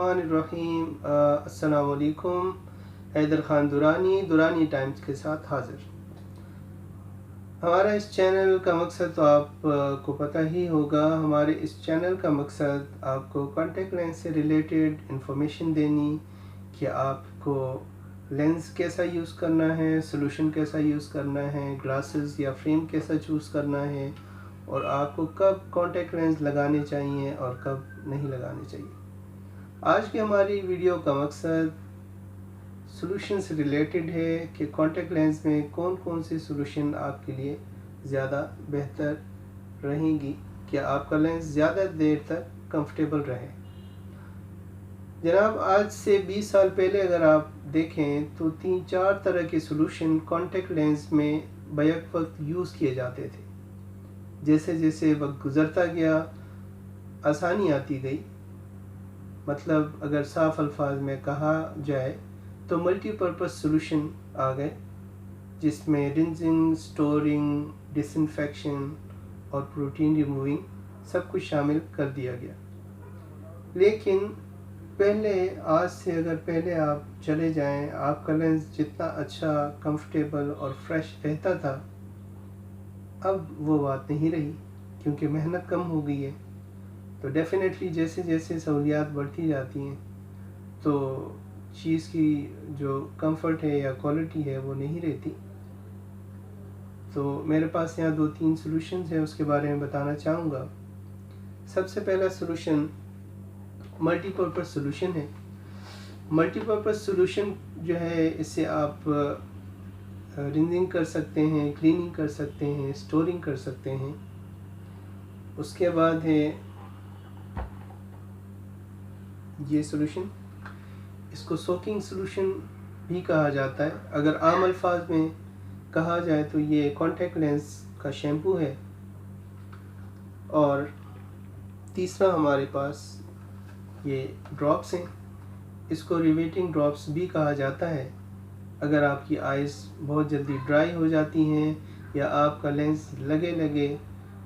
रहीम। अस्सलाम वालेकुम। हैदर ख़ान दुरानी टाइम्स के साथ हाज़िर। हमारा इस चैनल का मकसद तो आपको पता ही होगा। हमारे इस चैनल का मकसद आपको कॉन्टेक्ट लेंस से रिलेटेड इंफॉर्मेशन देनी कि आपको लेंस कैसा यूज़ करना है, सॉल्यूशन कैसा यूज़ करना है, ग्लासेस या फ्रेम कैसा चूज़ करना है, और आपको कब कॉन्टेक्ट लेंस लगाने चाहिए और कब नहीं लगाने चाहिए। आज की हमारी वीडियो का मकसद सॉल्यूशन से रिलेटेड है कि कॉन्टेक्ट लेंस में कौन कौन सी सॉल्यूशन आपके लिए ज़्यादा बेहतर रहेंगी कि आपका लेंस ज़्यादा देर तक कंफर्टेबल रहे। जनाब, आज से 20 साल पहले अगर आप देखें तो 3-4 तरह के सॉल्यूशन कॉन्टेक्ट लेंस में बैक वक्त यूज़ किए जाते थे। जैसे जैसे वक्त गुज़रता गया आसानी आती गई। मतलब अगर साफ अल्फाज में कहा जाए तो मल्टीपर्पज़ सॉल्यूशन आ गए, जिसमें रिंजिंग, स्टोरिंग, डिसइंफेक्शन और प्रोटीन रिमूविंग सब कुछ शामिल कर दिया गया। लेकिन आज से अगर पहले आप चले जाएं, आपका लेंस जितना अच्छा, कंफर्टेबल और फ्रेश रहता था, अब वो बात नहीं रही, क्योंकि मेहनत कम हो गई है। तो डेफिनेटली जैसे जैसे सहूलियात बढ़ती जाती हैं तो चीज़ की जो कंफर्ट है या क्वालिटी है वो नहीं रहती। तो मेरे पास यहाँ 2-3 सॉल्यूशंस हैं, उसके बारे में बताना चाहूँगा। सबसे पहला सॉल्यूशन मल्टीपर्पज़ सॉल्यूशन है। मल्टीपर्पज़ सॉल्यूशन जो है, इससे आप रिंजिंग कर सकते हैं, क्लीनिंग कर सकते हैं, स्टोरिंग कर सकते हैं। उसके बाद है ये सॉल्यूशन, इसको सोकिंग सॉल्यूशन भी कहा जाता है। अगर आम अल्फाज में कहा जाए तो ये कॉन्टैक्ट लेंस का शैम्पू है। और तीसरा हमारे पास ये ड्रॉप्स हैं, इसको रिवेटिंग ड्रॉप्स भी कहा जाता है। अगर आपकी आइज़ बहुत जल्दी ड्राई हो जाती हैं या आपका लेंस लगे लगे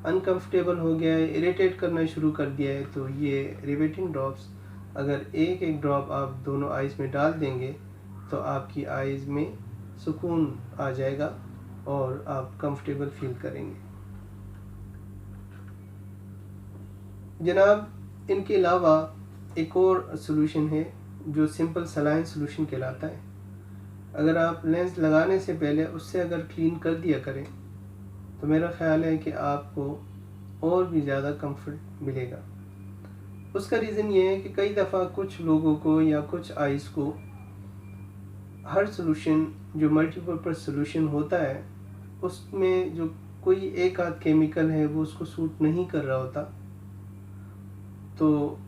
अनकंफर्टेबल हो गया है, इरिटेट करना शुरू कर दिया है, तो ये रिवेटिंग ड्रॉप्स अगर एक एक ड्रॉप आप दोनों आइज़ में डाल देंगे तो आपकी आइज़ में सुकून आ जाएगा और आप कंफर्टेबल फील करेंगे। जनाब, इनके अलावा एक और सॉल्यूशन है जो सिंपल सलाइन सॉल्यूशन कहलाता है। अगर आप लेंस लगाने से पहले उससे अगर क्लीन कर दिया करें तो मेरा ख़्याल है कि आपको और भी ज़्यादा कंफर्ट मिलेगा। उसका रीज़न ये है कि कई दफ़ा कुछ लोगों को या कुछ आइज़ को हर सॉल्यूशन जो मल्टीपर्पज़ सॉल्यूशन होता है उसमें जो कोई एक आध केमिकल है वो उसको सूट नहीं कर रहा होता। तो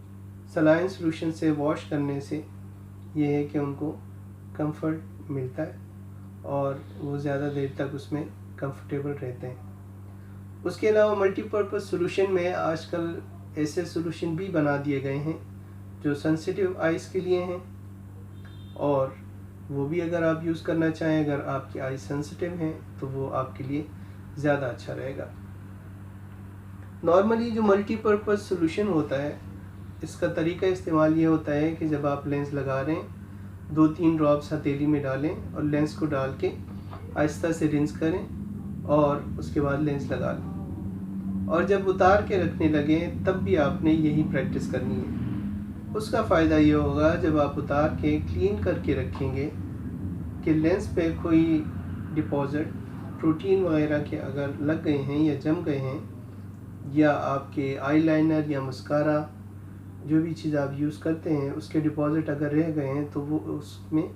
सलाइन सॉल्यूशन से वॉश करने से ये है कि उनको कंफर्ट मिलता है और वो ज़्यादा देर तक उसमें कंफर्टेबल रहते हैं। उसके अलावा मल्टीपर्पज़ सॉल्यूशन में आजकल ऐसे सॉल्यूशन भी बना दिए गए हैं जो सेंसिटिव आइज़ के लिए हैं, और वो भी अगर आप यूज़ करना चाहें, अगर आपकी आइज़ सेंसिटिव हैं तो वो आपके लिए ज़्यादा अच्छा रहेगा। नॉर्मली जो मल्टीपर्पज़ सॉल्यूशन होता है, इसका तरीका इस्तेमाल ये होता है कि जब आप लेंस लगा रहे हैं 2-3 ड्रॉप्स हथेली में डालें और लेंस को डाल के आहिस्ता से रिंस करें और उसके बाद लेंस लगा लें, और जब उतार के रखने लगे तब भी आपने यही प्रैक्टिस करनी है। उसका फ़ायदा ये होगा, जब आप उतार के क्लीन करके रखेंगे कि लेंस पे कोई डिपॉज़िट प्रोटीन वगैरह के अगर लग गए हैं या जम गए हैं, या आपके आईलाइनर या मस्कारा जो भी चीज़ आप यूज़ करते हैं उसके डिपॉज़िट अगर रह गए हैं तो वो उसमें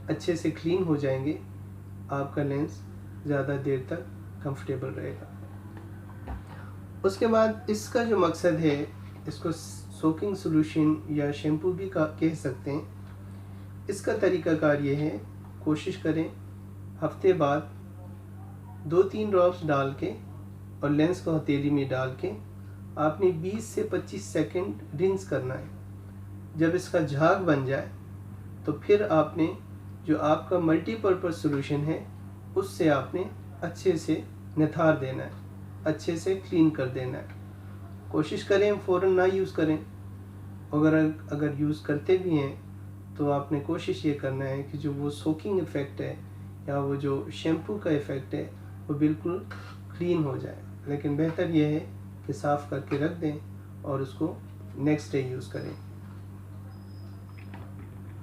अच्छे से क्लीन हो जाएंगे। आपका लेंस ज़्यादा देर तक कंफर्टेबल रहेगा। उसके बाद इसका जो मकसद है, इसको सोकिंग सॉल्यूशन या शैम्पू भी कह सकते हैं। इसका तरीक़ाकार ये है, कोशिश करें हफ्ते बाद 2-3 ड्रॉप्स डाल के और लेंस को हथेली में डाल के आपने 20 से 25 सेकंड रिंस करना है। जब इसका झाग बन जाए तो फिर आपने जो आपका मल्टीपर्पज़ सॉल्यूशन है उससे आपने अच्छे से निथार देना है, अच्छे से क्लीन कर देना है। कोशिश करें फ़ौरन ना यूज़ करें, اگر یوز کرتے بھی ہیں تو آپ نے کوشش یہ کرنا ہے کہ جو وہ سوکنگ ایفیکٹ ہے یا وہ جو شیمپو کا ایفیکٹ ہے وہ بالکل کلین ہو جائے. لیکن بہتر یہ ہے کہ صاف کر کے رکھ دیں اور اس کو نیکسٹ ڈے یوز کریں.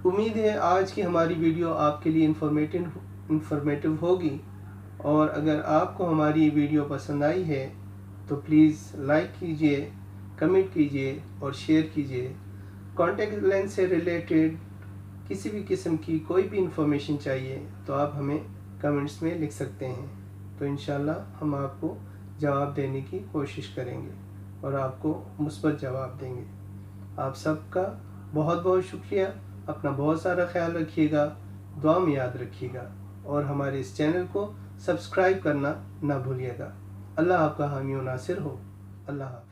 امید ہے آج کی ہماری ویڈیو آپ کے لیے انفارمیٹیو ہوگی، اور اگر آپ کو ہماری ویڈیو پسند آئی ہے تو پلیز لائک کیجئے، کمنٹ کیجئے اور شیئر کیجئے. کانٹیکٹ لینس سے ریلیٹڈ کسی بھی قسم کی کوئی بھی انفارمیشن چاہیے تو آپ ہمیں کمنٹس میں لکھ سکتے ہیں، تو انشاءاللہ ہم آپ کو جواب دینے کی کوشش کریں گے اور آپ کو مثبت جواب دیں گے. آپ سب کا بہت بہت شکریہ. اپنا بہت سارا خیال رکھیے گا، دعا میں یاد رکھیے گا، اور ہمارے اس چینل کو سبسکرائب کرنا نہ بھولیے گا. اللہ آپ کا حامی و ناصر ہو. اللہ حافظ.